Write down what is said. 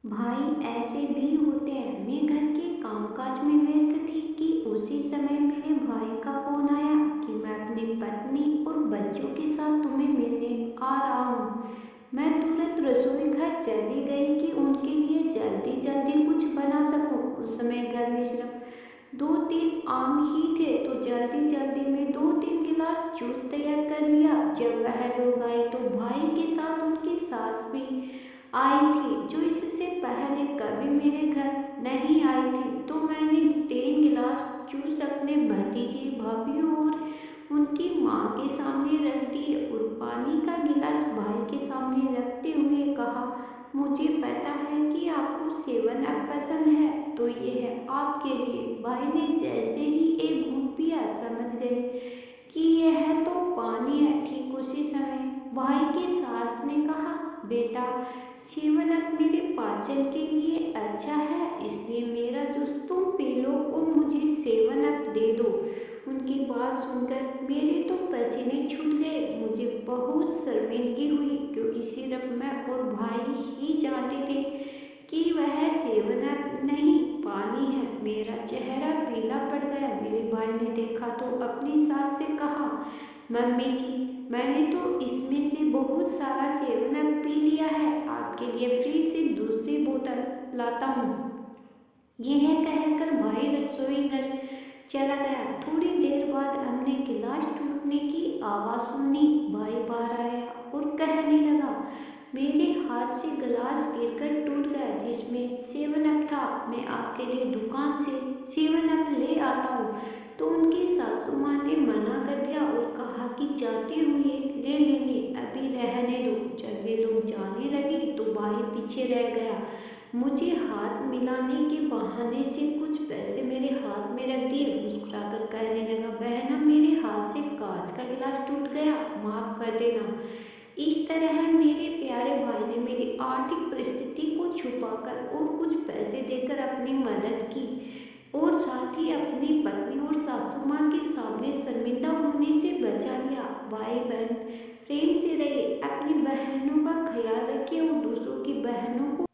भाई ऐसे भी होते हैं। मैं घर के कामकाज में व्यस्त थी कि उसी समय मेरे भाई का फोन आया कि मैं अपनी पत्नी और बच्चों के साथ तुम्हें मिलने आ रहा हूँ। मैं तुरंत रसोई घर चली गई कि उनके लिए जल्दी जल्दी कुछ बना सकूं। उस समय घर में सिर्फ दो तीन आम ही थे, तो जल्दी जल्दी में दो तीन गिलास जूस तैयार कर लिया। जब वह लोग आए तो भाई के साथ उनकी सास भी आई थी, जो इससे पहले कभी मेरे घर नहीं आई थी। तो मैंने 3 गिलास जूस अपने भतीजे भाभी और उनकी माँ के सामने रख दिए और पानी का गिलास भाई के सामने रखते हुए कहा, मुझे पता है कि आपको 7 अप पसंद है, तो ये है आपके लिए। भाई ने जैसे ही एक घूंट पिया समझ गए कि यह तो पानी है। ठीक उसी समय भाई की सास ने कहा, बेटा, 7 अप मेरे पाचन के लिए अच्छा है, इसलिए मेरा जूस तुम पी लो और मुझे 7 अप दे दो। उनकी बात सुनकर मेरे तो पसीने छूट गए। मुझे बहुत शर्मिंदगी हुई, क्योंकि सिर्फ मैं और भाई ही जानते थे कि वह 7 अप नहीं पानी है। मेरा चेहरा पीला पड़ गया। मेरे भाई ने देखा तो अपनी सास से कहा, मम्मी जी, मैंने तो इसमें से बहुत सारा 7 अप पी लिया है, आपके लिए फ्रिज से दूसरी बोतल लाता हूँ। यह कहकर भाई रसोई घर चला गया। थोड़ी देर बाद हमने गिलास टूटने की आवाज़ सुनी। भाई बाहर आया और कहने लगा, मेरे हाथ से गिलास गिरकर टूट गया जिसमें 7 अप था। मैं आपके लिए दुकान से 7 अप ले आता हूँ। तो उनकी सासू माँ ने मना कर दिया और कहा कि जाते हुए ले लेंगे, अभी रहने दो। जब वे लोग जाने लगे तो भाई पीछे रह गया। मुझे हाथ मिलाने के बहाने से कुछ पैसे मेरे हाथ में रख दिए। मुस्कुराकर कहने लगा, बहना, मेरे हाथ से कांच का गिलास टूट गया, माफ कर देना। इस तरह मेरे प्यारे भाई ने मेरी आर्थिक परिस्थिति को छुपाकर और कुछ पैसे देकर अपनी मदद की, और साथ ही अपनी पत्नी और सासू माँ के सामने शर्मिंदा होने से बचा लिया। भाई बहन प्रेम से रहे, अपनी बहनों का ख्याल रखिए और दूसरों की बहनों को